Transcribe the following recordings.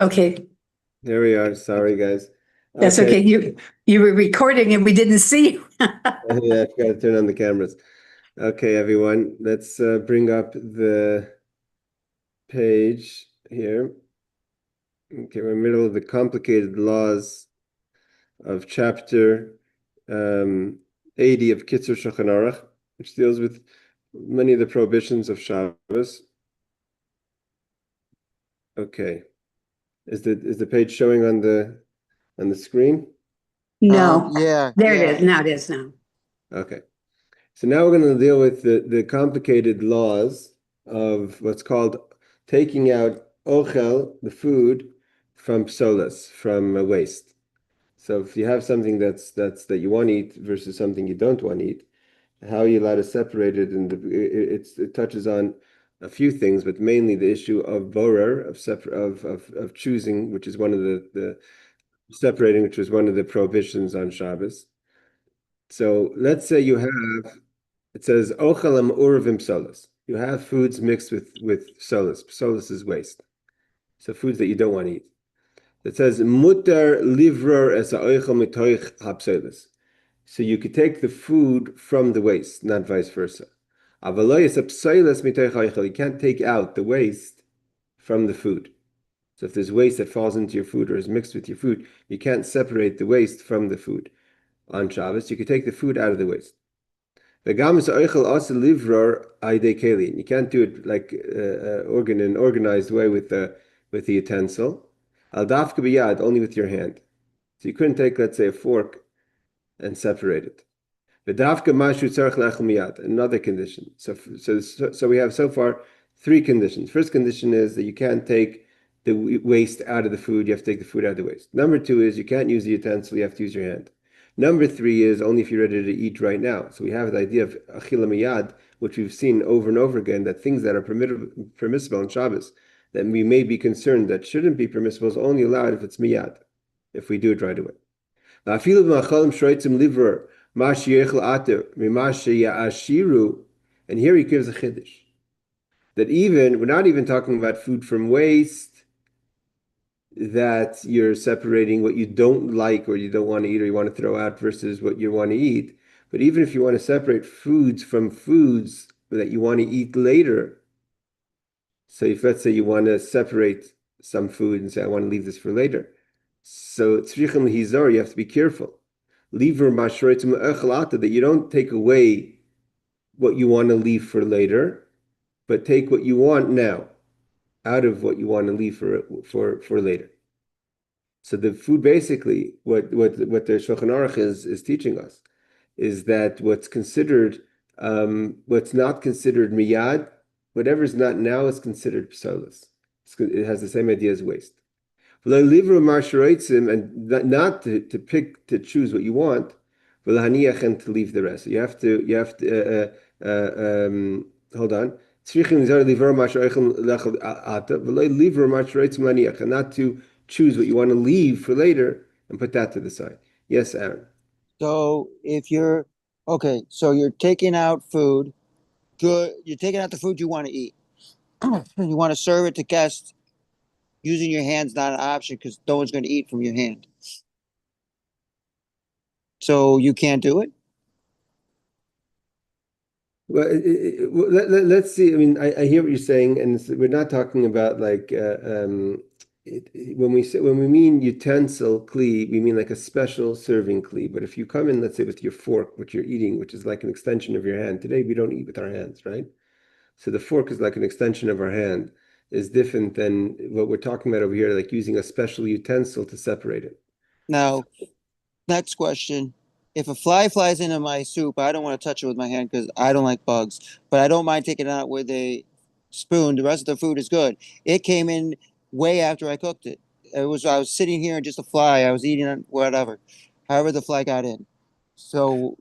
Okay, There we are. Sorry, guys. that's okay. You were recording and we didn't see you. Yeah, I forgot to turn on the cameras. Okay, everyone, let's bring up the page here. Okay, we're in the middle of the complicated laws of chapter 80 of Kitzur Shulchan Aruch, which deals with many of the prohibitions of Shabbos. Okay, is the page showing on the screen? No, Yeah. there it is. Now it is now. Okay. So now we're going to deal with the complicated laws of what's called taking out ochel, the food, from psolas, from waste. So if you have something that you want to eat versus something you don't want to eat, how are you allowed to separate it? And it touches on a few things, but mainly the issue of borer, of choosing, which is one of the separating, which was one of the prohibitions on Shabbos. So let's say it says ochalam urvim solas. You have foods mixed with solas. Solas is waste. So foods that you don't want to eat. It says mutar livror es ha'ochel mitoich hapsolas. So you could take the food from the waste, not vice versa. Avaloy es hapsolas mitoich ha'ochel. You can't take out the waste from the food. So if there's waste that falls into your food or is mixed with your food, you can't separate the waste from the food. On Shabbos, you could take the food out of the waste. You can't do it like in an organized way with the utensil. Al dafka biyad, only with your hand. So you couldn't take, let's say, a fork and separate it. V'dafka mashu tzarich le'achel miyad, another condition. So we have so far three conditions. First condition is that you can't take the waste out of the food. You have to take the food out of the waste. Number two is you can't use the utensil. You have to use your hand. Number three is only if you're ready to eat right now. So we have the idea of achila miyad, which we've seen over and over again, that things that are permissible on Shabbos, that we may be concerned that shouldn't be permissible, is only allowed if it's miyad, if we do it right away. And here he gives a chiddush, that we're not even talking about food from waste, that you're separating what you don't like or you don't want to eat or you want to throw out versus what you want to eat. But even if you want to separate foods from foods that you want to eat later, so if let's say you want to separate some food and say, I want to leave this for later. So tzrichim hizar, you have to be careful. That you don't take away what you want to leave for later, but take what you want now out of what you want to leave for later. So the food, basically, what the Shulchan Aruch is teaching us is that what's not considered miyad, whatever is not now is considered psolas. It has the same idea as waste. And not to choose what you want, and to leave the rest. So you have to hold on. And not to choose what you want to leave for later and put that to the side. Yes, Aaron. So you're taking out food. Good. You're taking out the food you want to eat. You want to serve it to guests. Using your hand's not an option because no one's going to eat from your hand. So you can't do it? Well, let's see. I mean, I hear what you're saying, and we're not talking about like when we mean utensil kli, we mean like a special serving kli. But if you come in, let's say, with your fork, which you're eating, which is like an extension of your hand. Today we don't eat with our hands, right? So the fork is like an extension of our hand, is different than what we're talking about over here, like using a special utensil to separate it. Now, next question. If a fly flies into my soup, I don't want to touch it with my hand because I don't like bugs, but I don't mind taking it out with a spoon. The rest of the food is good. It came in way after I cooked it. I was sitting here and just a fly. I was eating it, whatever. However, the fly got in. So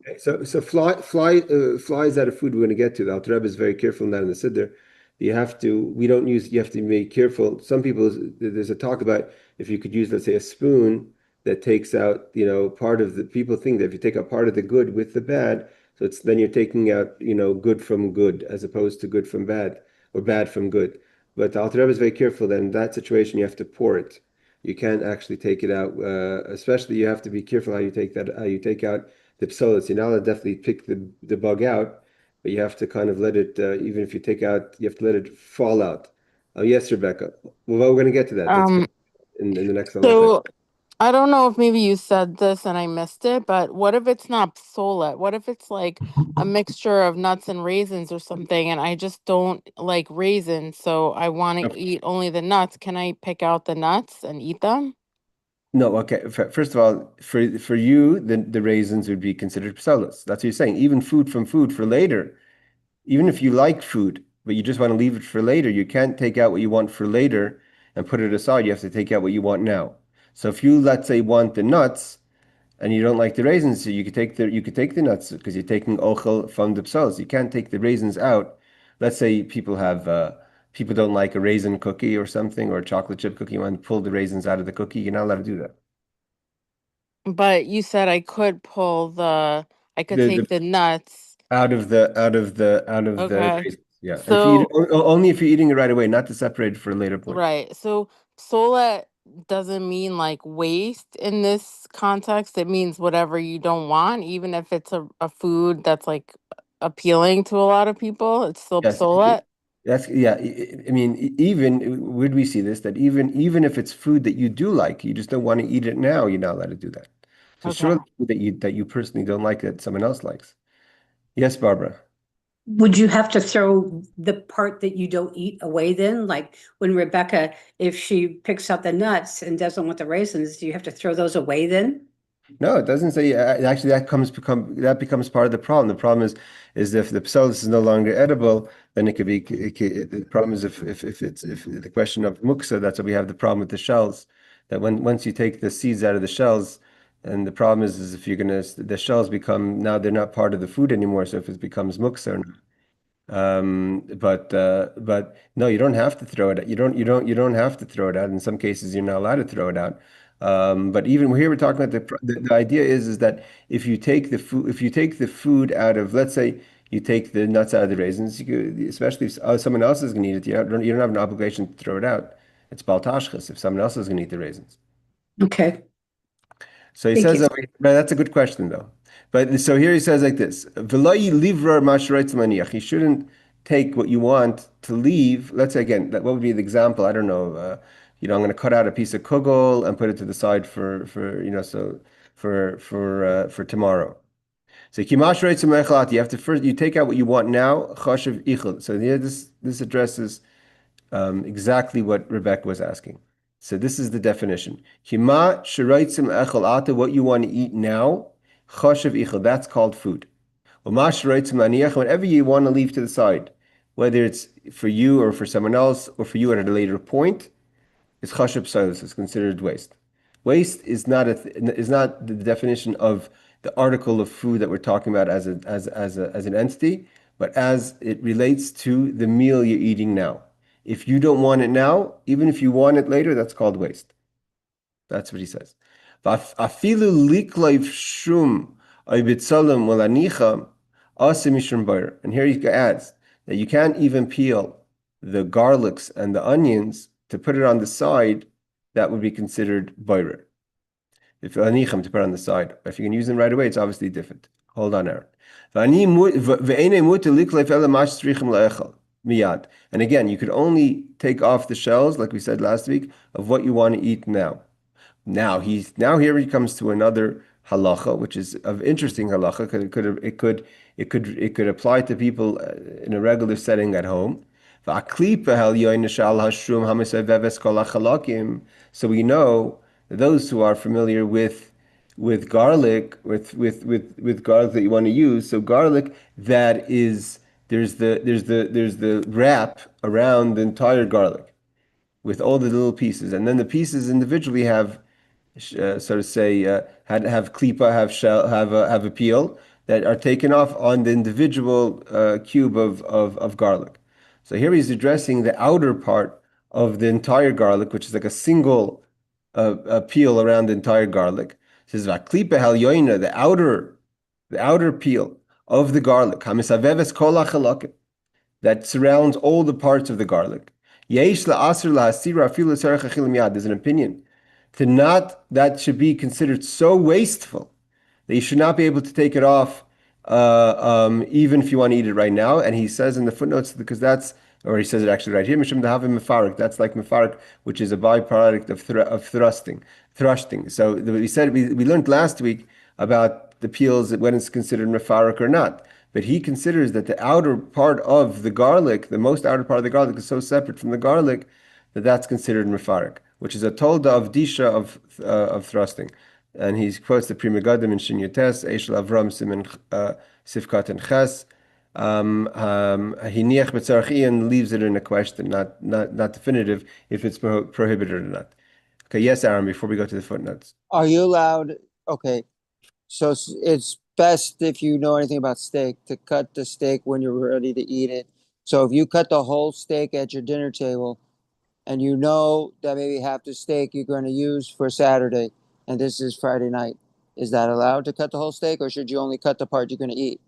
flies out of food we're going to get to. The Alter Rebbe is very careful in that in the Siddur. You have to be careful. Some people, there's a talk about if you could use, let's say, a spoon that takes out, part of the, people think that if you take out part of the good with the bad, so then you're taking out, good from good as opposed to good from bad or bad from good. But the Alter Rebbe is very careful that in that situation you have to pour it. you can't actually take it out. Especially, you have to be careful how you take that. How you take out the psolas. You're not allowed to definitely pick the bug out, but you have to kind of let it. Even if you take out, you have to let it fall out. Oh yes, Rebecca. Well, we're going to get to that. That's Um, in the next halacha. so I don't know if maybe you said this and I missed it, but what if it's not psola? What if it's like a mixture of nuts and raisins or something, and I just don't like raisins, so I want to eat only the nuts. Can I pick out the nuts and eat them? No, okay. First of all, for you, the raisins would be considered psolas. That's what you're saying. Even food for later. Even if you like food, but you just want to leave it for later, you can't take out what you want for later and put it aside. You have to take out what you want now. So if you, let's say, want the nuts and you don't like the raisins, so you could take the nuts because you're taking ochel from the psolas. You can't take the raisins out. Let's say people don't like a raisin cookie or something or a chocolate chip cookie. You want to pull the raisins out of the cookie. You're not allowed to do that. But you said I could The take the nuts. out of the Okay. raisins. Yeah. If you eat So, only if you're eating it right away, not to separate it for a later point. right. So psola doesn't mean like waste in this context. It means whatever you don't want, even if it's a food that's like appealing to a lot of people, it's still Yes, psola. that's yeah. I mean, even would we see this that even if it's food that you do like, you just don't want to eat it now, you're not allowed to do that. So Okay. surely that you personally don't like that someone else likes. Yes, Barbara. Would you have to throw the part that you don't eat away then? Like when Rebecca, if she picks out the nuts and doesn't want the raisins, do you have to throw those away then? No, it doesn't say. Actually, that becomes part of the problem. The problem is if the psolis is no longer edible, then it could be. The problem is if the question of muksa. That's why we have the problem with the shells. That once you take the seeds out of the shells, and the problem is if you're gonna the shells become now they're not part of the food anymore. So if it becomes muksa or not. But no, you don't have to throw it out. You don't have to throw it out. In some cases, you're not allowed to throw it out. But even here, we're talking about the idea is that if you take the food out of, let's say, you take the nuts out of the raisins, especially if someone else is going to eat it, you don't have an obligation to throw it out. It's baltashchus if someone else is going to eat the raisins. Okay, So he thank says, you. that's a good question though. But so here he says like this: "V'lo livrar masharetz maniach." You shouldn't take what you want to leave. Let's say again, what would be the example? I don't know. I'm going to cut out a piece of kugel and put it to the side for tomorrow. So kimasharetz maniachat. You have to first you take out what you want now. Chashav ichel. So here this addresses exactly what Rebecca was asking. So this is the definition. Kima shiraitzim echel ata, what you want to eat now, choshev ichel, that's called food. Uma shiraitzim aniach, whatever you want to leave to the side, whether it's for you or for someone else or for you at a later point, it's choshev psolos, it's considered waste. Waste is not the definition of the article of food that we're talking about as an entity, but as it relates to the meal you're eating now. If you don't want it now, even if you want it later, that's called waste. That's what he says. Afilu likleif shum oibitzalim walanicha asim mishum bayr. And here he adds that you can't even peel the garlics and the onions to put it on the side. That would be considered bayr. If anichem to put on the side, if you can use them right away, it's obviously different. Hold on, Aaron. Miyad. And again, you could only take off the shells, like we said last week, of what you want to eat now. Now here he comes to another halacha, which is of interesting halacha because it could apply to people in a regular setting at home. So we know that those who are familiar with garlic, with garlic that you want to use. So garlic that is there's the wrap around the entire garlic with all the little pieces, and then the pieces individually have so to say have klipa, have shell, have a peel that are taken off on the individual cube of garlic. So here he's addressing the outer part of the entire garlic, which is like a single peel around the entire garlic. He says klipa hal yoina, the outer peel of the garlic, hamisaveves kol hachalakim, that surrounds all the parts of the garlic. There's an opinion that should be considered so wasteful that you should not be able to take it off even if you want to eat it right now. And he says in the footnotes, because that's, or he says it actually right here, Mishum Dahavim Mefarik, that's like Mefarik, which is a byproduct of thrusting. So we learned last week about the peels, when it's considered Mefarik or not. But he considers that the outer part of the garlic, the most outer part of the garlic, is so separate from the garlic that that's considered Mefarik, which is a tolda of disha of thrusting. And he quotes the Pri Megadim in Shin Yutes, Eshel Avram Simen Sifkat and Ches. Hiniach Betzarchian leaves it in a question, not definitive, if it's prohibited or not. Okay, yes, Aaron, before we go to the footnotes. Are you allowed? Okay, so it's best, if you know anything about steak, to cut the steak when you're ready to eat it. So if you cut the whole steak at your dinner table, and you know that maybe half the steak you're going to use for Saturday, and this is Friday night, is that allowed to cut the whole steak, or should you only cut the part you're going to eat?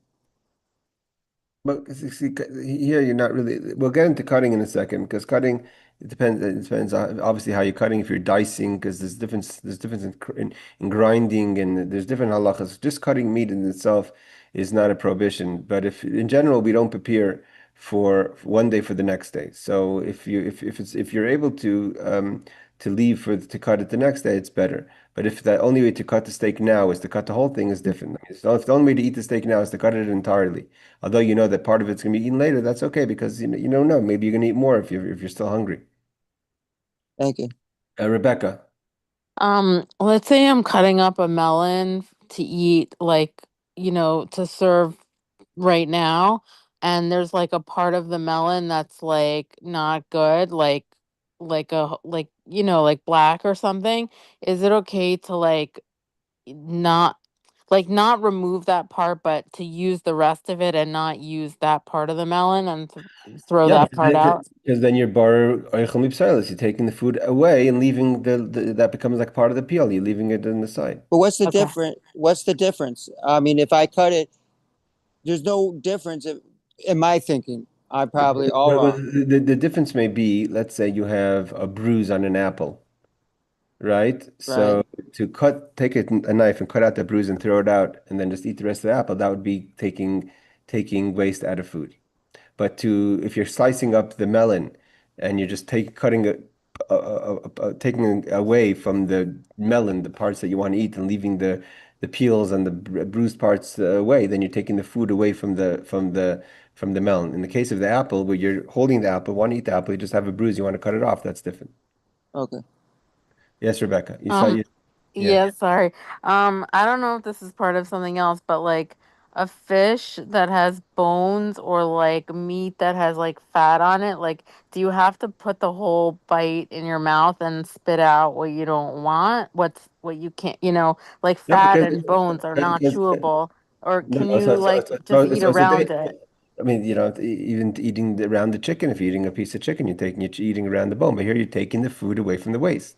But see, here you're not really. We'll get into cutting in a second, because cutting, it depends. It depends on obviously how you're cutting. If you're dicing, because there's difference in grinding, and there's different halachas. Just cutting meat in itself is not a prohibition. But if in general we don't prepare for one day for the next day. So if you're able to leave to cut it the next day, it's better. But if the only way to cut the steak now is to cut the whole thing, is different. So if the only way to eat the steak now is to cut it entirely, although you know that part of it's going to be eaten later, that's okay, because you don't know. Maybe you're going to eat more if you're still hungry. Thank you. Rebecca. Let's say I'm cutting up a melon to eat, like, to serve right now, and there's like a part of the melon that's like not good, like black or something. Is it okay to not not remove that part, but to use the rest of it and not use that part of the melon and throw Yeah, that part out? because then you're bar oichel mipsailis. You're taking the food away and leaving that becomes like part of the peel. You're leaving it on the side. But what's the Okay. difference? What's the difference? I mean, if I cut it, there's no difference in my thinking. I'm probably all Well, wrong, the difference may be, let's say you have a bruise on an apple, right? right? So to take a knife and cut out the bruise and throw it out, and then just eat the rest of the apple, that would be taking waste out of food. But if you're slicing up the melon and you're just taking away from the melon the parts that you want to eat and leaving the peels and the bruised parts away, then you're taking the food away from the melon. In the case of the apple, where you're holding the apple, want to eat the apple, you just have a bruise, you want to cut it off. That's different. Okay. Yes, Rebecca. You saw Um, you. Yeah. yeah, sorry. I don't know if this is part of something else, but like a fish that has bones or like meat that has like fat on it, like do you have to put the whole bite in your mouth and spit out what you don't want? What you can't, like No, fat and bones are not because chewable, or no, can you like just eat so around it? I mean, even eating around the chicken, if you're eating a piece of chicken, you're eating around the bone, but here you're taking the food away from the waste.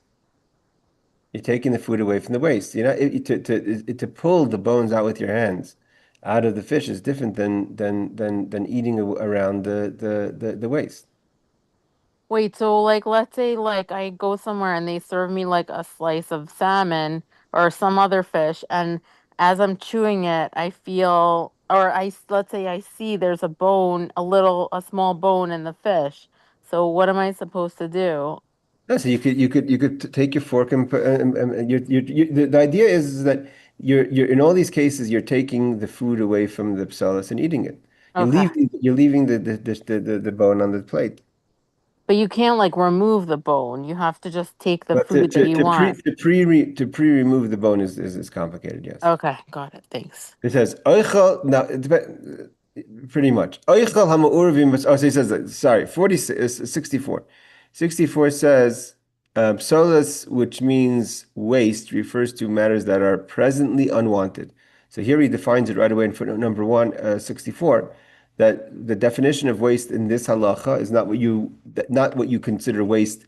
You're taking the food away from the waste. To pull the bones out with your hands out of the fish is different than eating around the waste. Wait, so like let's say like I go somewhere and they serve me like a slice of salmon or some other fish, and as I'm chewing it, I feel, or let's say I see there's a small bone in the fish. So what am I supposed to do? No, so you could take your fork and put, the idea is that you're in all these cases you're taking the food away from the psalas and eating it. Okay. You're leaving the bone on the plate. But you can't like remove the bone. You have to just take the But to food that to you to pre want. to pre to pre-remove the bone is complicated, yes. Okay, got it. Thanks. It says oichel now pretty much. Oichel hama'urvim oh, so he says that, sorry, 64. 64 says psolas, which means waste, refers to matters that are presently unwanted. So here he defines it right away in footnote number 64, that the definition of waste in this halacha is not what you consider waste,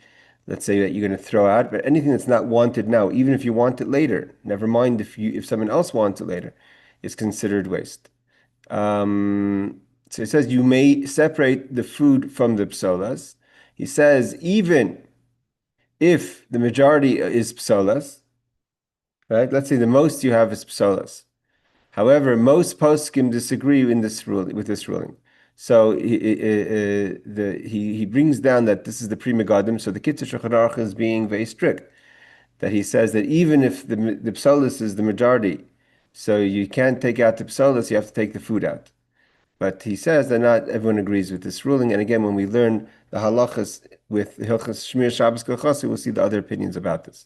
let's say, that you're going to throw out, but anything that's not wanted now, even if you want it later, never mind if someone else wants it later, is considered waste. So it says you may separate the food from the psolas. He says even if the majority is psolas, right? Let's say the most you have is psolas. However, most poskim disagree in this ruling with this ruling. So he brings down that this is the Pri Megadim. So the Kitzur Shulchan Aruch is being very strict. That he says that even if the psolis is the majority, so you can't take out the psolis, you have to take the food out. But he says that not everyone agrees with this ruling. And again, when we learn the halachas with Hilchas Shmir Shabbos Kehilchatah, we'll see the other opinions about this.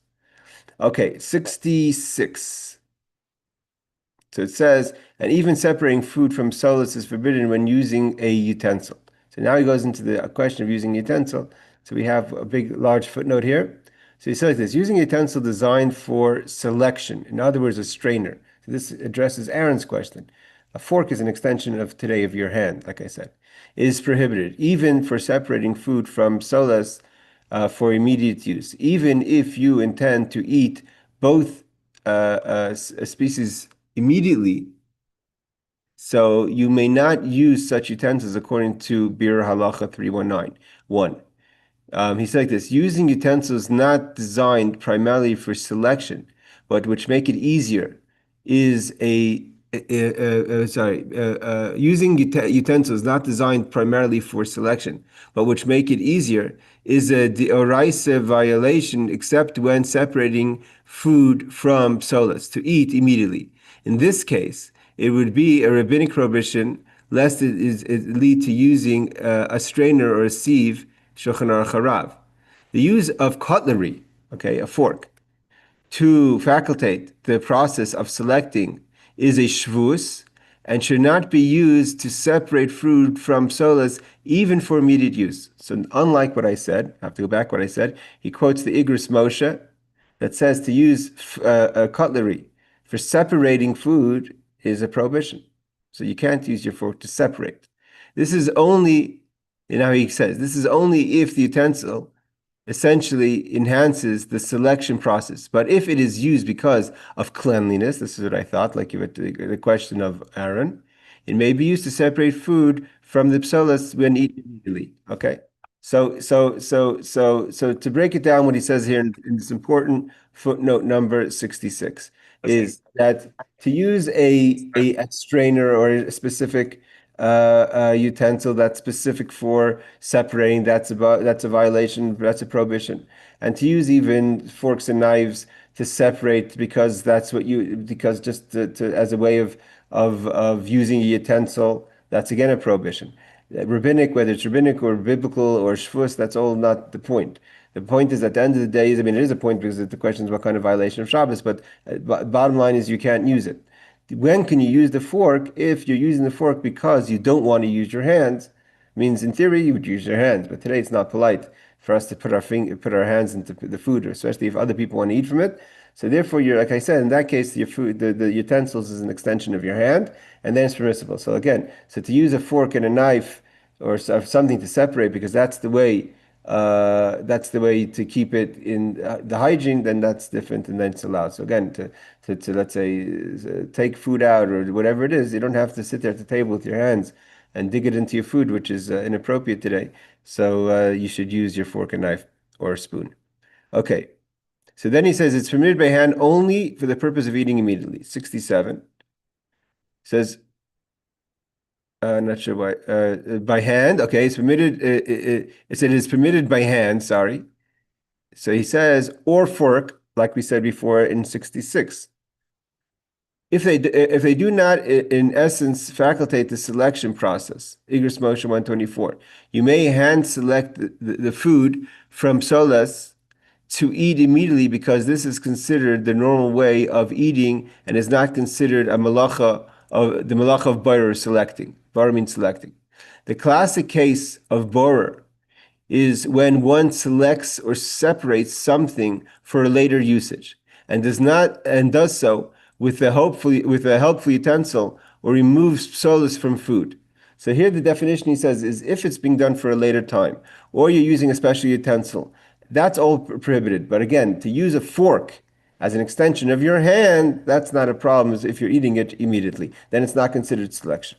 Okay, 66. So it says, and even separating food from solus is forbidden when using a utensil. So now he goes into the question of using utensil. So we have a big, large footnote here. So he says this, using a utensil designed for selection, in other words, a strainer. So this addresses Aaron's question. A fork is an extension of today of your hand, like I said. It is prohibited, even for separating food from solus for immediate use. Even if you intend to eat both species immediately, so you may not use such utensils according to Bir Halacha 319. 1. He said like this, using utensils not designed primarily for selection, but which make it easier, is using utensils not designed primarily for selection, but which make it easier, is a deoraisa violation, except when separating food from psolas, to eat immediately. In this case, it would be a rabbinic prohibition, lest it lead to using a strainer or a sieve, Shulchan Aruch Harav. The use of cutlery, okay, a fork, to facilitate the process of selecting is a shvus and should not be used to separate food from psolas, even for immediate use. So unlike what I said, I have to go back what I said, he quotes the Igros Moshe that says to use a cutlery for separating food is a prohibition. So you can't use your fork to separate. This is only, he says, this is only if the utensil essentially enhances the selection process. But if it is used because of cleanliness, this is what I thought, like you had the question of Aaron, it may be used to separate food from the psolas when eaten immediately. Okay. So to break it down, what he says here in this important footnote number 66 is that to use a strainer or a specific utensil that's specific for separating, that's a violation, that's a prohibition. And to use even forks and knives to separate because just as a way of using a utensil, that's again a prohibition. Rabbinic, whether it's rabbinic or biblical or shvus, that's all not the point. The point is, at the end of the day, it is a point because the question is what kind of violation of Shabbos, but bottom line is you can't use it. When can you use the fork? If you're using the fork because you don't want to use your hands, means in theory you would use your hands, but today it's not polite for us to put our hands into the food, especially if other people want to eat from it. So therefore, like I said, in that case, your food, the utensils is an extension of your hand, and then it's permissible. So again, to use a fork and a knife or something to separate, because that's the way to keep it in the hygiene, then that's different, and then it's allowed. So again, to let's say take food out or whatever it is, you don't have to sit there at the table with your hands and dig it into your food, which is inappropriate today. So you should use your fork and knife or a spoon. Okay. So then he says it's permitted by hand only for the purpose of eating immediately. 67 says, not sure why, by hand. Okay, it's permitted. It said it's permitted by hand. Sorry. So he says, or fork, like we said before in 66. If they do not, in essence, facilitate the selection process, Igros Moshe 124, you may hand select the food from psolas to eat immediately because this is considered the normal way of eating and is not considered a malacha of the malacha of borer selecting. Borer means selecting. The classic case of borer is when one selects or separates something for a later usage and does so with a helpful utensil or removes psolas from food. So here the definition he says is if it's being done for a later time or you're using a special utensil, that's all prohibited. But again, to use a fork as an extension of your hand, that's not a problem if you're eating it immediately. Then it's not considered selection.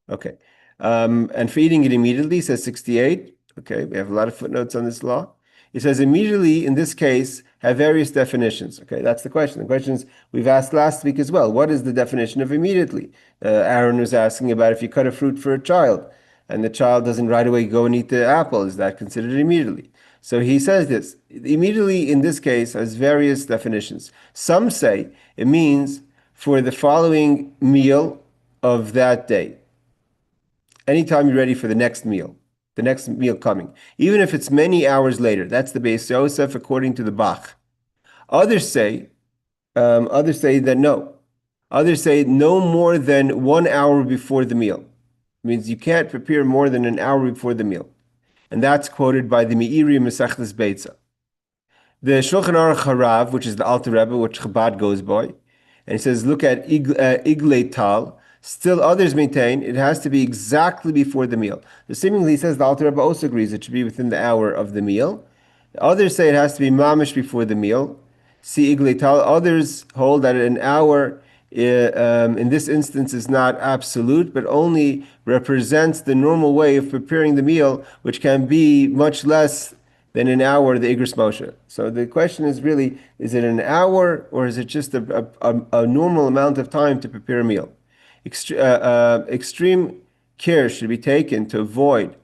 Okay. And for eating it immediately, says 68. Okay, we have a lot of footnotes on this law. It says immediately in this case have various definitions. Okay, that's the question. The questions we've asked last week as well. What is the definition of immediately? Aaron was asking about if you cut a fruit for a child and the child doesn't right away go and eat the apple, is that considered immediately? So he says this. Immediately in this case has various definitions. Some say it means for the following meal of that day. Anytime you're ready for the next meal coming, even if it's many hours later. That's the Beis Yosef according to the Bach. Others say that no. Others say no more than 1 hour before the meal. It means you can't prepare more than an hour before the meal. And that's quoted by the Meiri Mesechtes Beitza. The Shulchan Aruch Harav, which is the Alter Rebbe, which Chabad goes by, and he says, look at Iglei Tal. Still others maintain it has to be exactly before the meal. So seemingly, he says the Alter Rebbe also agrees it should be within the hour of the meal. Others say it has to be mamish before the meal. See Iglei Tal. Others hold that an hour in this instance is not absolute, but only represents the normal way of preparing the meal, which can be much less than an hour, the Igros Moshe. So the question is really, is it an hour or is it just a normal amount of time to prepare a meal? Extreme care should be taken to avoid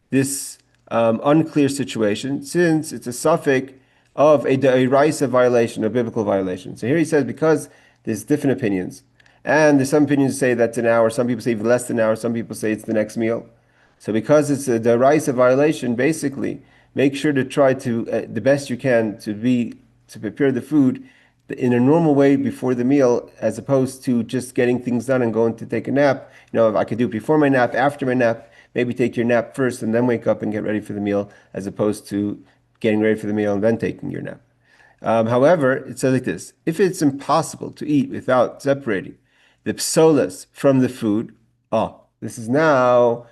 this unclear situation, since it's a suffix of a deraisa violation, a biblical violation. So here he says, because there's different opinions, and there's some opinions say that's an hour, some people say even less than an hour, some people say it's the next meal. So because it's a deraisa violation, basically, make sure to try to, the best you can, to prepare the food in a normal way before the meal, as opposed to just getting things done and going to take a nap. You know, if I could do it before my nap, after my nap, maybe take your nap first and then wake up and get ready for the meal, as opposed to getting ready for the meal and then taking your nap. However, it says like this: if it's impossible to eat without separating the psolas from the food, this is now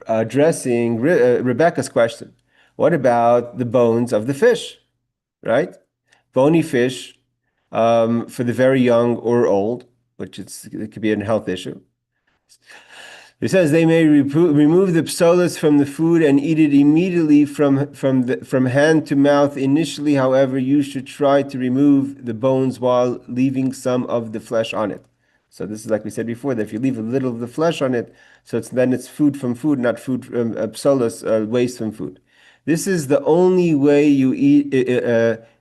addressing Rebecca's question. What about the bones of the fish, right? Bony fish for the very young or old, which it could be a health issue. It says they may remove the psolas from the food and eat it immediately from hand to mouth. Initially, however, you should try to remove the bones while leaving some of the flesh on it. So this is like we said before, that if you leave a little of the flesh on it, so it's food from food, not food psolas, waste from food. This is the only way you eat,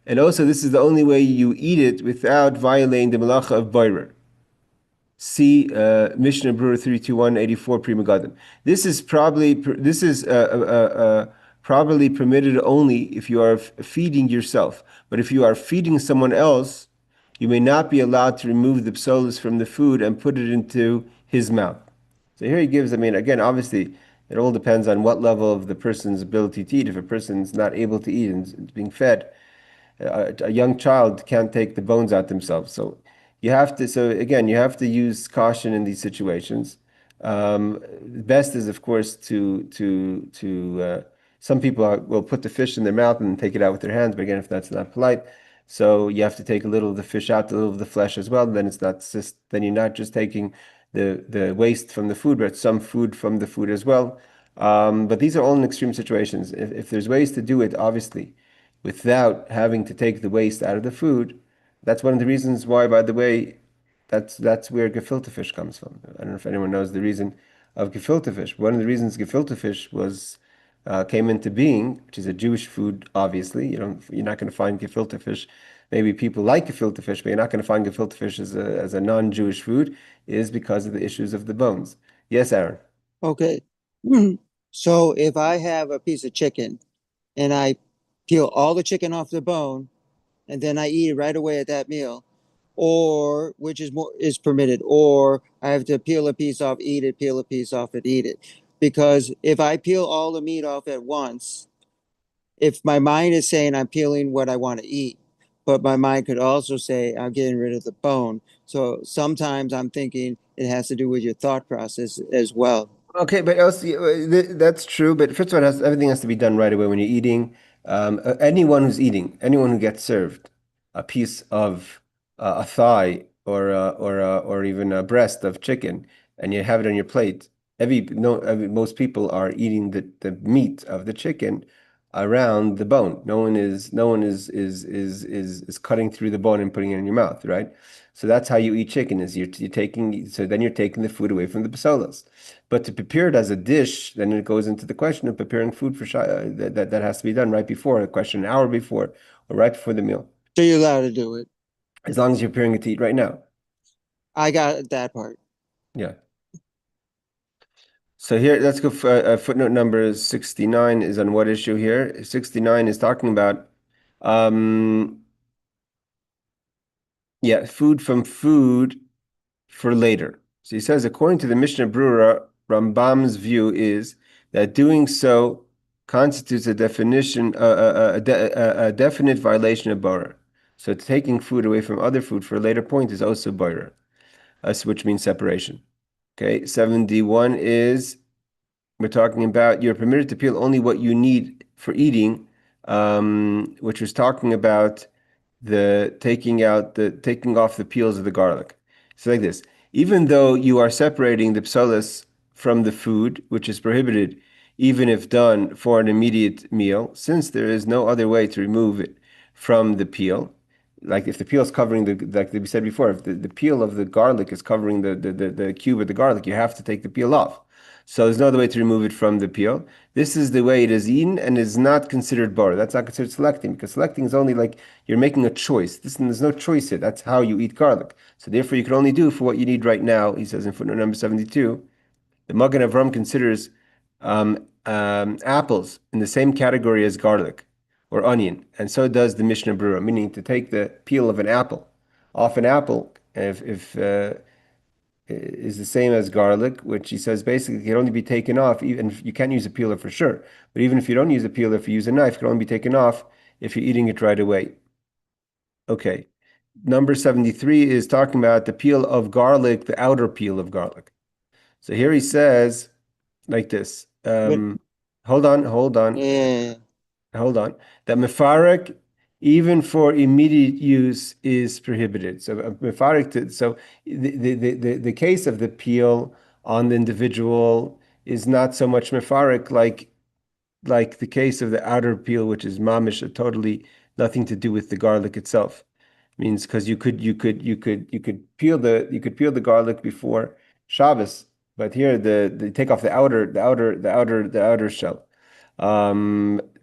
and also this is the only way you eat it without violating the melacha of boirer. See Mishnah Brewer 32184 Pri Megadim. This is probably permitted only if you are feeding yourself. But if you are feeding someone else, you may not be allowed to remove the psolas from the food and put it into his mouth. So here he gives, again, obviously, it all depends on what level of the person's ability to eat. If a person's not able to eat and is being fed, a young child can't take the bones out themselves. So you have to use caution in these situations. Best is, of course, some people will put the fish in their mouth and take it out with their hands, but again, if that's not polite, so you have to take a little of the fish out, a little of the flesh as well. Then you're not just taking the waste from the food, but some food from the food as well. But these are all in extreme situations. If there's ways to do it, obviously, without having to take the waste out of the food, that's one of the reasons why, by the way, that's where gefilte fish comes from. I don't know if anyone knows the reason of gefilte fish. One of the reasons gefilte fish came into being, which is a Jewish food, obviously. You're not going to find gefilte fish. Maybe people like gefilte fish, but you're not going to find gefilte fish as a non-Jewish food, is because of the issues of the bones. Yes, Aaron. Okay. So if I have a piece of chicken and I peel all the chicken off the bone and then I eat it right away at that meal, or which is permitted, or I have to peel a piece off, eat it, peel a piece off and eat it. Because if I peel all the meat off at once, if my mind is saying I'm peeling what I want to eat, but my mind could also say I'm getting rid of the bone. So sometimes I'm thinking it has to do with your thought process as well. Okay, but also, that's true. But first of all, everything has to be done right away when you're eating. Anyone who gets served a piece of a thigh or even a breast of chicken, and you have it on your plate, most people are eating the meat of the chicken around the bone. No one is cutting through the bone and putting it in your mouth, right? So that's how you eat chicken, is you're taking, so then you're taking the food away from the psolas. But to prepare it as a dish, then it goes into the question of preparing food for that has to be done right before, a question an hour before or right before the meal, So you're allowed to do it. as long as you're preparing it to eat right now. I got that part. Yeah. So here, let's go for footnote number 69 is on what issue here? 69 is talking about, yeah, food from food for later. So he says, according to the Mishnah Brura, Rambam's view is that doing so constitutes a definition, a definite violation of borer. So taking food away from other food for a later point is also borer, which means separation. Okay, 71 is we're talking about you're permitted to peel only what you need for eating, which was talking about the taking off the peels of the garlic. So like this, even though you are separating the psolas from the food, which is prohibited, even if done for an immediate meal, since there is no other way to remove it from the peel, like if the peel is covering like we said before, if the peel of the garlic is covering the cube of the garlic, you have to take the peel off. So there's no other way to remove it from the peel. This is the way it is eaten and is not considered bar. That's not considered selecting, because selecting is only like you're making a choice. There's no choice here. That's how you eat garlic. So therefore you can only do for what you need right now, he says in footnote number 72. The Magen Avram considers apples in the same category as garlic or onion, and so does the Mishnah Brura, meaning to take the peel of an apple off an apple, if is the same as garlic, which he says basically can only be taken off, even if you can use a peeler for sure. But even if you don't use a peeler, if you use a knife, it can only be taken off if you're eating it right away. Okay. Number 73 is talking about the peel of garlic, the outer peel of garlic. So here he says like this. Hold on. Yeah. Hold on. That mefarek, even for immediate use, is prohibited. So mefarek. So the case of the peel on the individual is not so much mefarek like the case of the outer peel, which is mamish, totally nothing to do with the garlic itself. Means because you could peel the garlic before Shabbos, but here the take off the outer shell.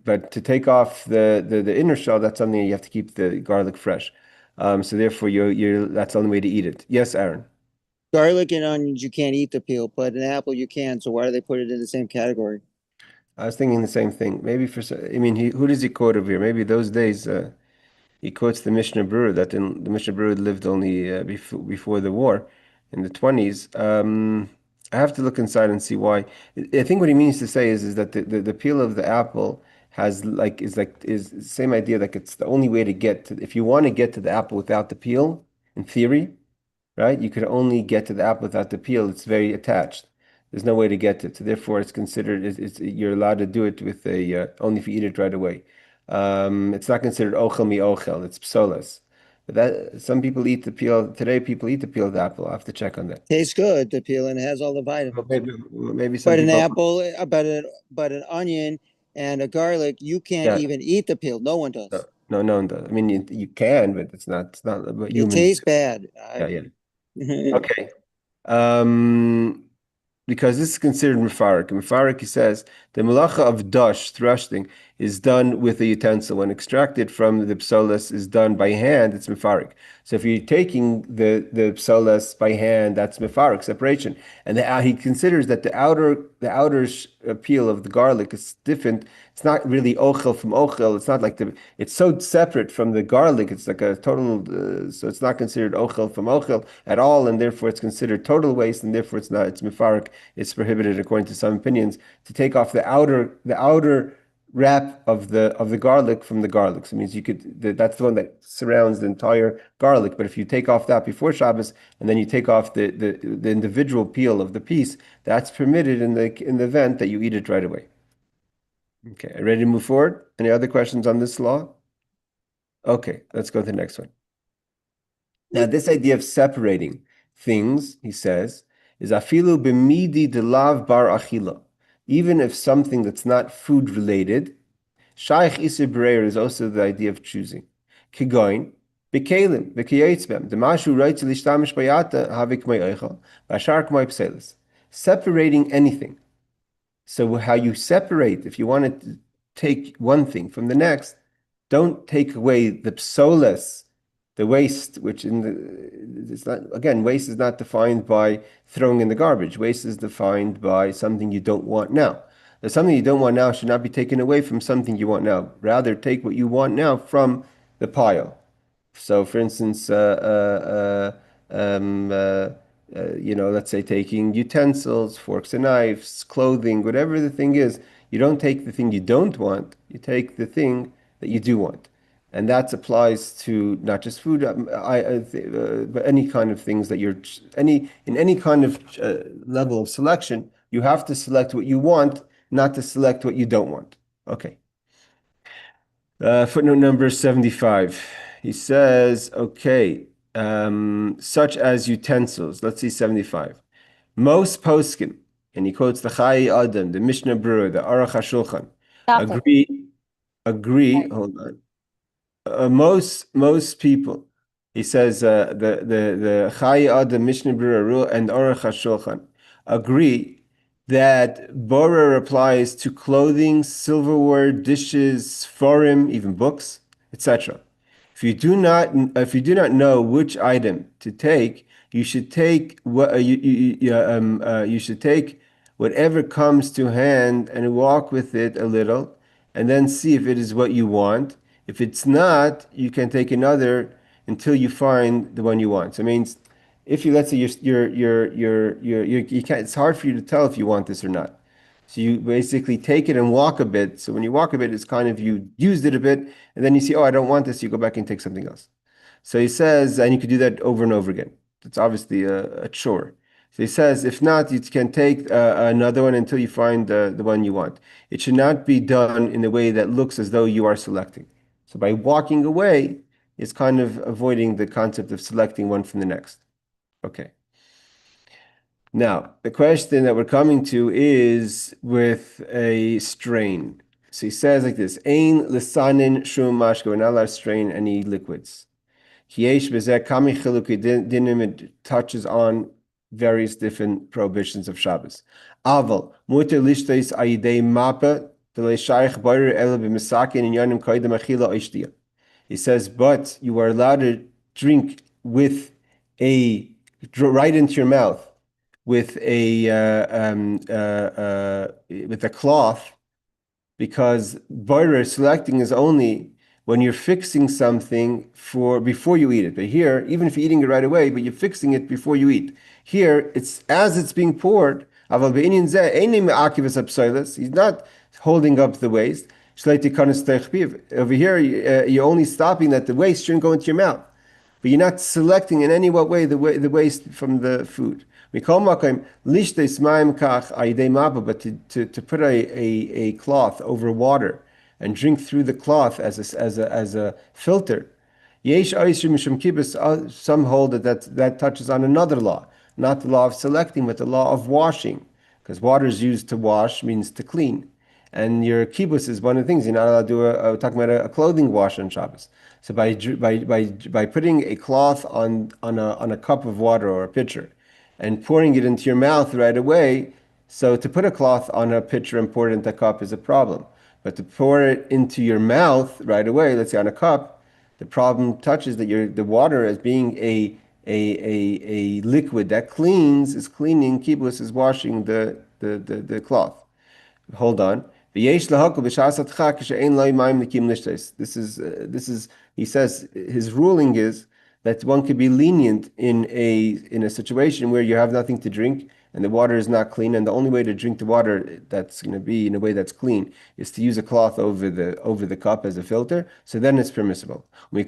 But to take off the inner shell, that's something you have to keep the garlic fresh. So therefore, you're that's the only way to eat it. Yes, Aaron. Garlic and onions, you can't eat the peel, but an apple you can. So why do they put it in the same category? I was thinking the same thing. Maybe I mean, who does he quote over here? Maybe those days he quotes the Mishnah Brura that the Mishnah Brura lived only before the war in the 20s. I have to look inside and see why. I think what he means to say is that the peel of the apple is the same idea, like it's the only way to get to, if you want to get to the apple without the peel, in theory, right? You could only get to the apple without the peel. It's very attached. There's no way to get to it. So therefore, it's considered you're allowed to do it with only if you eat it right away. It's not considered ochel mi ochel. It's psolas. But that some people eat the peel today. People eat the peel of the apple. I have to check on that. Tastes good, the peel, and it has all the Well, vitamins. maybe some But an people. apple, but an onion and a garlic, you can't Yeah, even eat the peel. No one does. no one does. I mean, you can, but it's not what It humans. tastes bad. Yeah. Okay. Um, because this is considered mefarik. Mefarik, he says, the melacha of dash, thrusting, is done with a utensil. When extracted from the psolas is done by hand, it's mefarik. So if you're taking the psolas by hand, that's mefarik, separation. And he considers that the outer peel of the garlic is different. It's not really ochel from ochel. It's not like it's so separate from the garlic. It's like a total, so it's not considered ochel from ochel at all, and therefore it's considered total waste, and therefore it's mefarik. It's prohibited according to some opinions to take off the outer wrap of the garlic from the garlic. So it means that's the one that surrounds the entire garlic. But if you take off that before Shabbos and then you take off the individual peel of the piece, that's permitted in the event that you eat it right away. Okay, ready to move forward? Any other questions on this law? Okay, let's go to the next one. Now, this idea of separating things, he says, is afilu b'midi delav bar achila. Even if something that's not food related, Shaykh Isir Bereir is also the idea of choosing. Kigoin, Bekalim, Bekiyotzbem, the Mashu writes Lishtamish Bayata, Havik May Eichel, Bashark May Pselis. Separating anything. So how you separate, if you want to take one thing from the next, don't take away the psolas, the waste, which it's not, again, waste is not defined by throwing in the garbage. Waste is defined by something you don't want now. Something you don't want now should not be taken away from something you want now. Rather, take what you want now from the pile. So, for instance, let's say taking utensils, forks and knives, clothing, whatever the thing is, you don't take the thing you don't want, you take the thing that you do want. And that applies to not just food, but any kind of things that in any kind of level of selection, you have to select what you want, not to select what you don't want. Okay. Footnote number 75. He says, okay, such as utensils. Let's see 75. Most poskim, and he quotes the Chai Adam, the Mishnah Berurah, the Aruch HaShulchan, agree, hold on. Most people, he says, the Chai Adam, Mishnah Berurah, and Aruch HaShulchan agree that borer applies to clothing, silverware, dishes, forum, even books, etc. If you do not know which item to take, you should take you should take whatever comes to hand and walk with it a little, and then see if it is what you want. If it's not, you can take another until you find the one you want. So it means if you, let's say you can't, it's hard for you to tell if you want this or not. So you basically take it and walk a bit. So when you walk a bit, it's kind of you used it a bit, and then you see, oh, I don't want this. You go back and take something else. So he says, and you could do that over and over again. It's obviously a chore. So he says, if not, you can take another one until you find the one you want. It should not be done in a way that looks as though you are selecting. So by walking away, it's kind of avoiding the concept of selecting one from the next. Okay. Now, the question that we're coming to is with a strain. So he says like this, Ein lisanin shum mashka, we're not allowed to strain any liquids. Kiesh bezeh kami chiluki dinim, it touches on various different prohibitions of Shabbos. Aval, muter lishtais ayidei mapa, v'le shaykh boirer ele b'misakin in yanim kaidem achila oishtia. He says, but you are allowed to drink with right into your mouth with a cloth, because boirer selecting is only when you're fixing something before you eat it. But here, even if you're eating it right away, but you're fixing it before you eat. Here, it's as it's being poured. He's not holding up the waste. Over here, you're only stopping that the waste shouldn't go into your mouth, but you're not selecting in any way the waste from the food. But to put a cloth over water and drink through the cloth as a filter. Some hold that touches on another law, not the law of selecting, but the law of washing, because water is used to wash means to clean. And your kibbutz is one of the things you're not allowed to do. We're talking about a clothing wash on Shabbos. So by putting a cloth on a cup of water or a pitcher, and pouring it into your mouth right away. So to put a cloth on a pitcher and pour it into a cup is a problem. But to pour it into your mouth right away, let's say on a cup, the problem touches that the water as being a liquid that cleans is cleaning. Kibbutz is washing the cloth. Hold on. This is he says his ruling is that one could be lenient in a situation where you have nothing to drink and the water is not clean, and the only way to drink the water that's going to be in a way that's clean is to use a cloth over the cup as a filter. So then it's permissible. He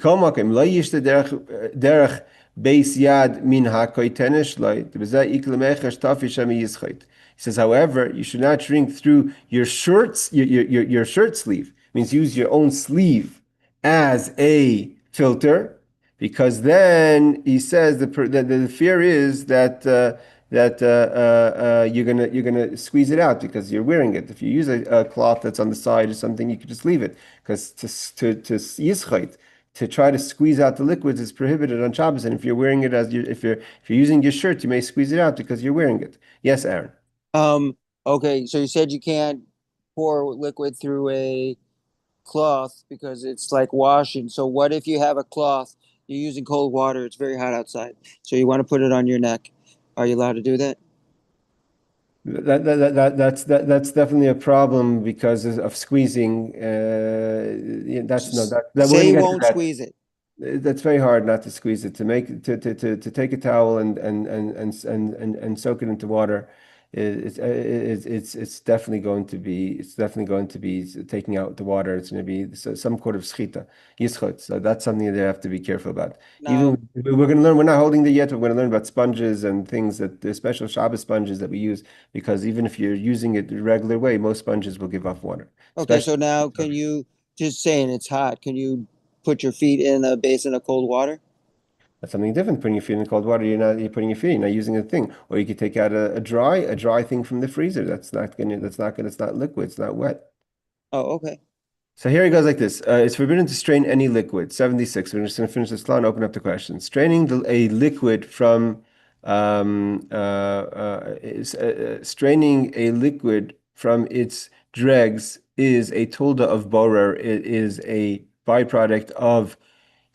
says, however, you should not drink through your shirt sleeve. It means use your own sleeve as a filter, because then he says the fear is that that you're gonna squeeze it out because you're wearing it. If you use a cloth that's on the side or something, you could just leave it because yischait, to try to squeeze out the liquids is prohibited on Shabbos. And if you're wearing it if you're using your shirt, you may squeeze it out because you're wearing it. Yes, Aaron. Okay, so you said you can't pour liquid through a cloth because it's like washing. So what if you have a cloth, you're using cold water, it's very hot outside, so you want to put it on your neck. Are you allowed to do that? That's definitely a problem because of squeezing. Yeah, that's no that we're Say gonna you get to won't that. squeeze it. That's very hard not to squeeze it. To make to take a towel and soak it into water. It's definitely going to be taking out the water. It's going to be some sort of schita, yischot. So that's something that they have to be careful about. Now, Even we're going to learn. We're not holding it yet. We're going to learn about sponges and things that the special Shabbos sponges that we use, because even if you're using it the regular way, most sponges will give off water, okay, especially. so now can you, just saying it's hot, can you put your feet in a basin of cold water? That's something different. Putting your feet in cold water, you're putting your feet, you're not using a thing. Or you could take out a dry thing from the freezer. It's not liquid, it's not wet. Oh, okay. So here he goes like this. It's forbidden to strain any liquid. 76. We're just going to finish this law and open up the questions. Straining a liquid from straining a liquid from its dregs is a tulda of borer. It is a byproduct of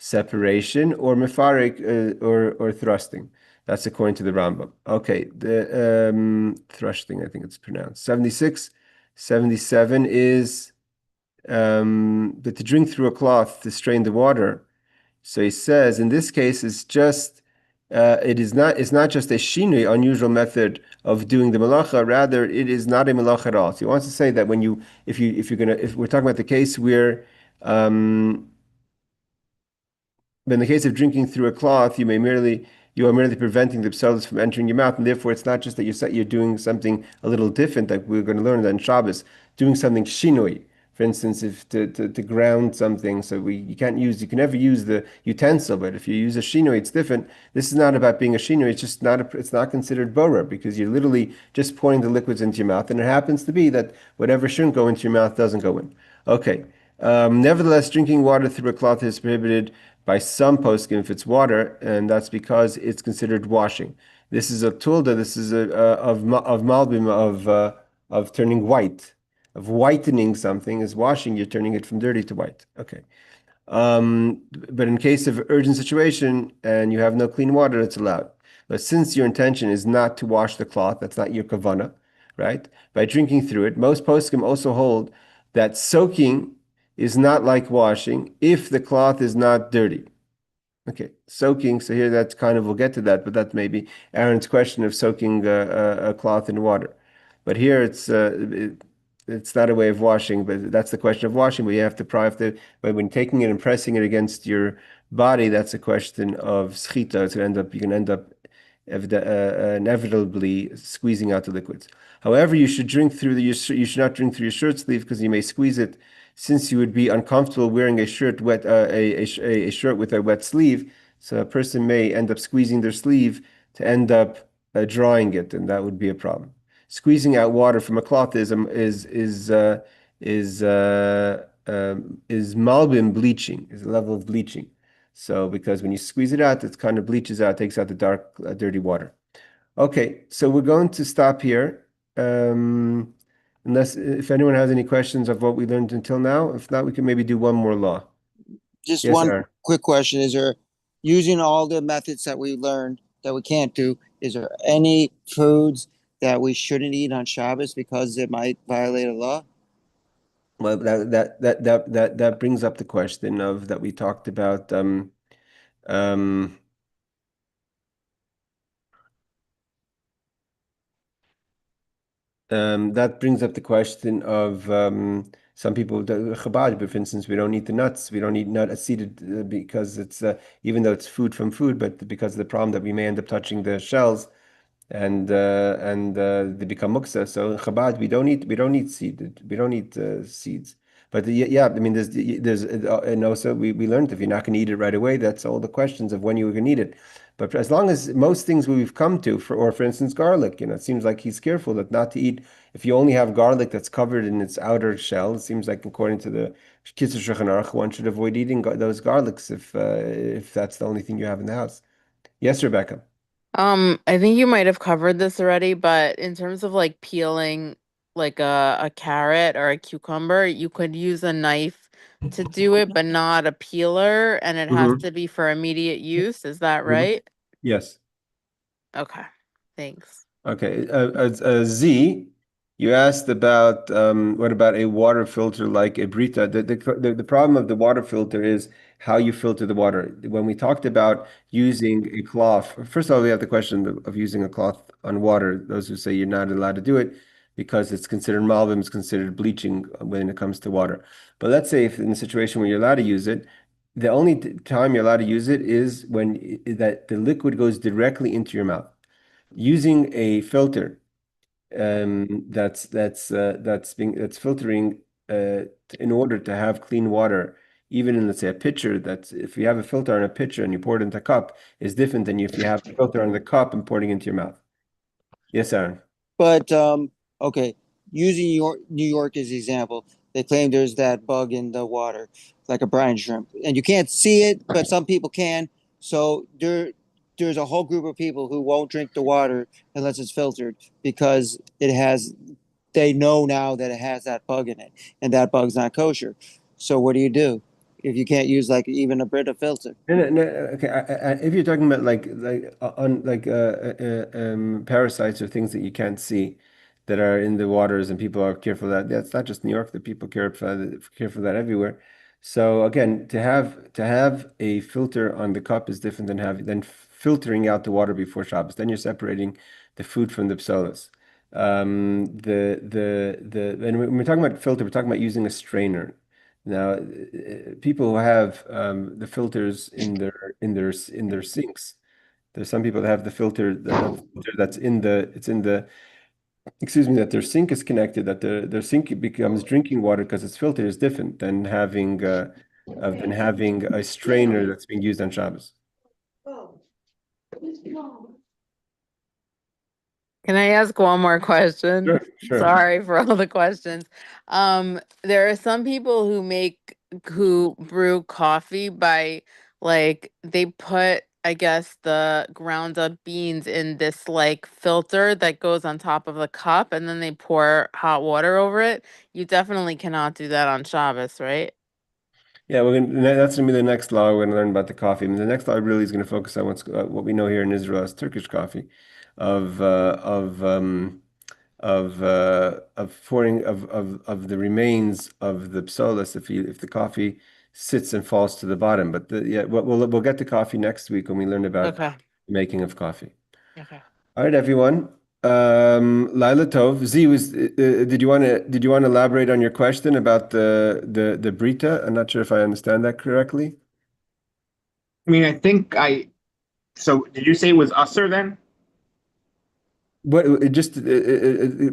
separation or mefarik or thrusting. That's according to the Rambam. Okay, the thrusting, I think it's pronounced. 76, 77 is but to drink through a cloth to strain the water. So he says in this case it's just it's not just a shinui, unusual method of doing the malacha, rather it is not a malacha at all. So he wants to say that when you if we're talking about the case where but in the case of drinking through a cloth, you are merely preventing the pseudus from entering your mouth, and therefore it's not just that you're doing something a little different, like we're going to learn that in Shabbos, doing something shinoi. For instance, if to ground something, so you can never use the utensil, but if you use a shinoi, it's different. This is not about being a shinoi, it's just it's not considered borer, because you're literally just pouring the liquids into your mouth, and it happens to be that whatever shouldn't go into your mouth doesn't go in. Okay. Nevertheless, drinking water through a cloth is prohibited by some poskim if it's water, and that's because it's considered washing. This is a tulda. This is of malbim of turning white, of whitening something is washing. You're turning it from dirty to white. Okay. But in case of urgent situation and you have no clean water, it's allowed. But since your intention is not to wash the cloth, that's not your kavana, right? By drinking through it, most poskim also hold that soaking is not like washing if the cloth is not dirty. Okay, soaking. So here that's kind of, we'll get to that, but that may be Aaron's question of soaking a cloth in water. But here it's not a way of washing, but that's the question of washing. But you have to but when taking it and pressing it against your body, that's a question of schita. You can end up inevitably squeezing out the liquids. However, you should you should not drink through your shirt sleeve because you may squeeze it, since you would be uncomfortable wearing a shirt a shirt with a wet sleeve. So a person may end up squeezing their sleeve to end up drying it, and that would be a problem. Squeezing out water from a cloth is malbim bleaching, is a level of bleaching. So because when you squeeze it out, it kind of bleaches out, takes out the dark, dirty water. Okay, so we're going to stop here. Unless if anyone has any questions of what we learned until now. If not, we can maybe do one more law. Just Yes, one Aaron. quick question. Is there, using all the methods that we learned that we can't do, is there any foods that we shouldn't eat on Shabbos because it might violate a law? Well, that brings up the question of that we talked about. Um, that brings up the question of some people, the Chabad, but for instance, we don't eat the nuts. We don't eat nut seeded because it's even though it's food from food, but because of the problem that we may end up touching the shells and they become muksa. So in Chabad, we don't eat seeds. But yeah, I mean, and also we learned if you're not going to eat it right away, that's all the questions of when you were going to eat it. But as long as most things we've come to, for instance, garlic, it seems like he's careful that not to eat. If you only have garlic that's covered in its outer shell, it seems like according to the Kitzur Shulchan Aruch, one should avoid eating those garlics if that's the only thing you have in the house. Yes, Rebecca. I think you might have covered this already, but in terms of like peeling like a carrot or a cucumber, you could use a knife to do it, but not a peeler, and it has Hmm. to be for immediate use. Is that Hmm. right? Yes. Okay. Thanks. Okay. Z, you asked about what about a water filter like a Brita? The problem of the water filter is how you filter the water. When we talked about using a cloth, first of all, we have the question of using a cloth on water. Those who say you're not allowed to do it because it's considered malvim, it's considered bleaching when it comes to water. But let's say if in a situation where you're allowed to use it, the only time you're allowed to use it is when that the liquid goes directly into your mouth. Using a filter that's filtering in order to have clean water, even in, let's say, a pitcher. That's if you have a filter on a pitcher and you pour it into a cup, is different than if you have a filter on the cup and pouring it into your mouth. Yes, Aaron. But okay, using New York as the example, they claim there's that bug in the water, like a brine shrimp, and you can't see it, but some people can. So there's a whole group of people who won't drink the water unless it's filtered because it has. They know now that it has that bug in it, and that bug's not kosher. So what do you do if you can't use like even a Brita filter? No, no, no, okay. If you're talking about parasites or things that you can't see that are in the waters and people are careful of that, that's not just New York, that people care for that everywhere. So again, to have a filter on the cup is different than filtering out the water before Shabbos. Then you're separating the food from the psolas. And when we're talking about filter, we're talking about using a strainer. Now, people who have the filters in their sinks. There's some people that have the filter that's excuse me, that their sink is connected, that their sink becomes drinking water because it's filtered is different than having a strainer that's being used on Shabbos. Can I ask one more question? Sure, sure. Sorry for all the questions. There are some people who brew coffee by like they put, I guess, the ground up beans in this like filter that goes on top of the cup and then they pour hot water over it. You definitely cannot do that on Shabbos, right? Yeah, that's gonna be the next law we're gonna learn about the coffee. I mean, the next law really is gonna focus on what we know here in Israel as Turkish coffee, of pouring of the remains of the psolas if the coffee sits and falls to the bottom. But yeah, we'll get to coffee next week when we learn about Okay. the making of coffee. Okay. All right, everyone. Laila Tov. Z did you want to elaborate on your question about the Brita? I'm not sure if I understand that correctly. I mean, I think so did you say it was usser then? Just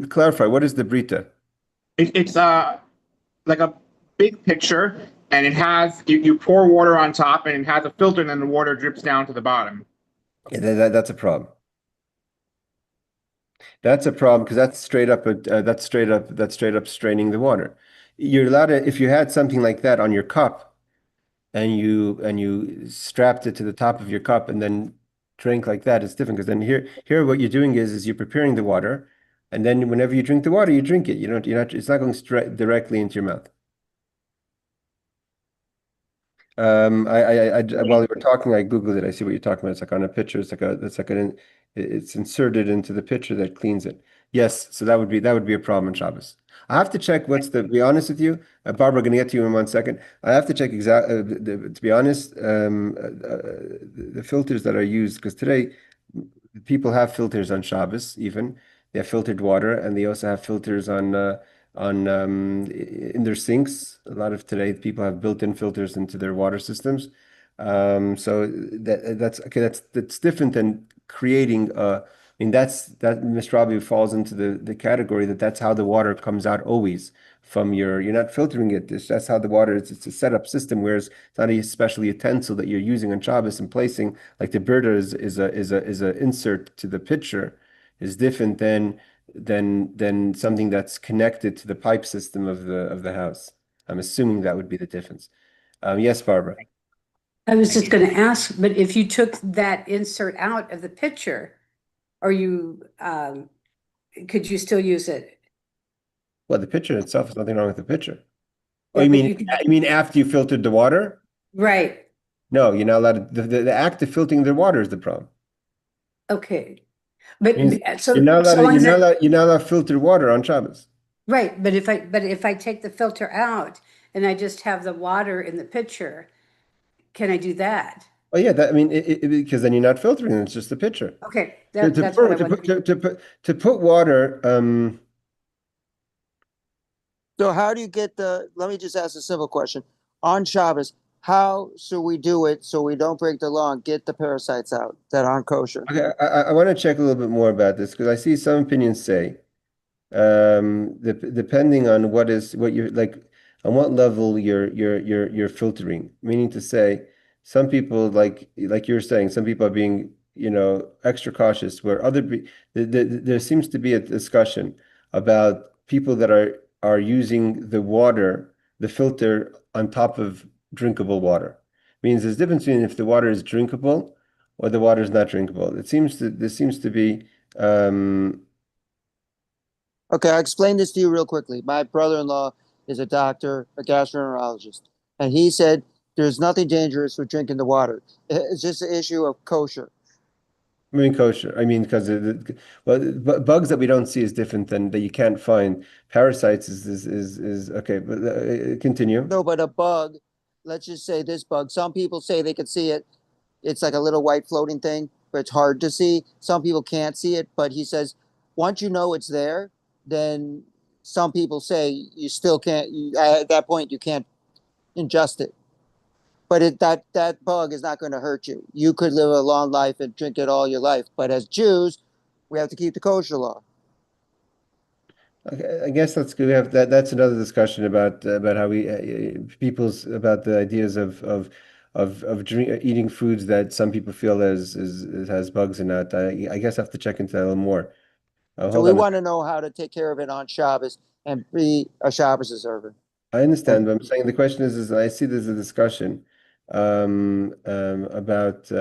clarify, what is the Brita? It's like a big pitcher, and it has you pour water on top, and it has a filter, and then the water drips down to the bottom. Yeah, that's a problem. That's a problem because that's straight up straining the water. You're allowed to, if you had something like that on your cup and you strapped it to the top of your cup and then drank like that, it's different because then here what you're doing is you're preparing the water, and then whenever you drink the water, you drink it. It's not going straight directly into your mouth. While you were talking, I Googled it. I see what you're talking about. It's like on a pitcher. It's inserted into the pitcher that cleans it. Yes, so that would be a problem in Shabbos. I have to check to be honest with you, Barbara, going to get to you in 1 second. I have to check to be honest, the filters that are used, because today people have filters on Shabbos even. They have filtered water, and they also have filters in their sinks. A lot of today people have built-in filters into their water systems. So that's okay. That's different than creating I mean, that Mr. Rabi falls into the category that's how the water comes out always from you're not filtering it. That's how the water is. It's a setup system, whereas it's not a special utensil that you're using on Shabbos and placing, like the birder is a insert to the pitcher, is different than something that's connected to the pipe system of the house. I'm assuming that would be the difference. Yes, Barbara. I was just gonna ask, but if you took that insert out of the picture, or you, could you still use it? Well, the pitcher itself, is nothing wrong with the pitcher. Oh, Yeah, you but mean you could- you mean after you filtered the water? Right, No, you're not allowed to, the act of filtering the water is the problem. okay. But Means so, you're not allowed so long as you're not allowed to filter water on Shabbos. right, but if I take the filter out and I just have the water in the pitcher, can I do that? Oh yeah, that I mean because then you're not filtering, it's just the pitcher. Okay, To, to that's what I put to wanted. put to put water So how do you get let me just ask a simple question. On Shabbos, how should we do it so we don't break the law and get the parasites out that aren't kosher? okay, I want to check a little bit more about this because I see some opinions say depending on what you're like on what level you're filtering, meaning to say some people like you're saying some people are being extra cautious where there seems to be a discussion about people that are using the filter on top of drinkable water. Means there's a difference between if the water is drinkable or the water is not drinkable. There seems to be Okay, I'll explain this to you real quickly. My brother-in-law is a doctor, a gastroenterologist, and he said there's nothing dangerous with drinking the water. It's just an issue of kosher. I mean kosher. I mean because bugs that we don't see is different than that you can't find. Parasites is okay, but continue. No, but a bug, let's just say this bug, some people say they can see it. It's like a little white floating thing, but it's hard to see. Some people can't see it, but he says once you know it's there, then some people say you still can't, at that point, you can't ingest it. But that bug is not going to hurt you. You could live a long life and drink it all your life. But as Jews, we have to keep the kosher law. Okay, I guess that's good. We have that's another discussion about how we people's about the ideas of eating foods that some people feel has bugs in it. I guess I have to check into that a little more. So Hold we on. want to know how to take care of it on Shabbos and be a Shabbos observer. I understand, but I'm saying the question is I see there's a discussion about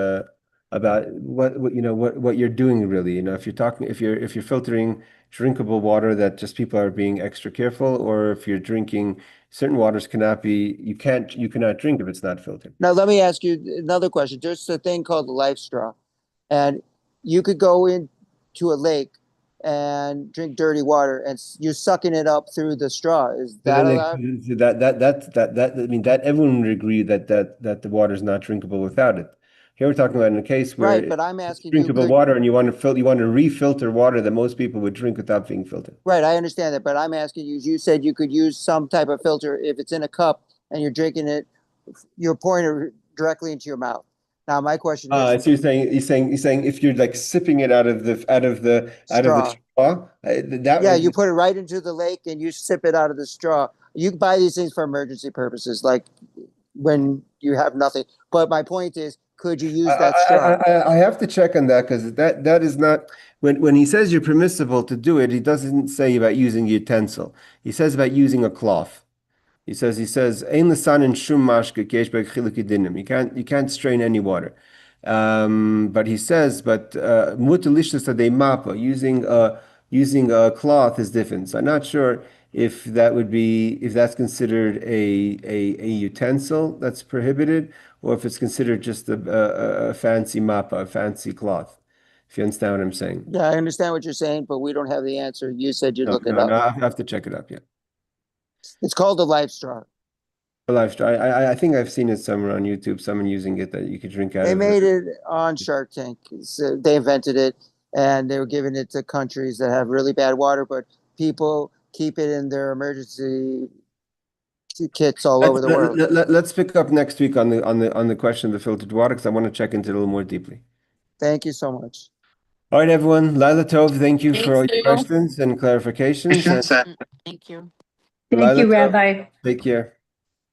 what you're doing really. If you're talking if you're filtering drinkable water that just people are being extra careful, or if you're drinking certain waters you cannot drink if it's not filtered. Now, let me ask you another question. There's a thing called the life straw, and you could go into a lake and drink dirty water, and you're sucking it up through the straw. Is So that then allowed? I mean that everyone would agree that the water is not drinkable without it. Here we're talking about in a case where Right, but I'm it's asking you, drinkable water and you want to refilter water that most people would drink without being filtered. right, I understand that, but I'm asking you, you said you could use some type of filter if it's in a cup and you're drinking it, you're pouring it directly into your mouth. Now, my question is So you're saying if you're like sipping it out of the straw. straw, Yeah, you put it right into the lake and you sip it out of the straw. You can buy these things for emergency purposes, like when you have nothing. But my point is, could you use that straw? I have to check on that because that is not when he says you're permissible to do it, he doesn't say about using a utensil. He says about using a cloth. He says ein l'sanin shum mashke ki yesh b'eh chilukei dinim. You can't strain any water. But he says mutar lishtos adei mapa using a cloth is different. So I'm not sure if that's considered a utensil that's prohibited, or if it's considered just a fancy mappa, a fancy cloth. If you understand what I'm saying. Yeah, I understand what you're saying, but we don't have the answer. You said you'd No, look it no, up. no, I have to check it up. Yeah. It's called a life straw. A live stream. I think I've seen it somewhere on YouTube. Someone using it that you could drink out They of. made it on Shark Tank. So they invented it, and they were giving it to countries that have really bad water, but people keep it in their emergency kits all over the world. Let's pick up next week on the question of the filtered water because I want to check into it a little more deeply. Thank you so much. All right, everyone. Laila Tov, thank you for all Thank your you. questions and clarifications. And Thank you. Thank you, Laila Tov. Rabbi. Take care.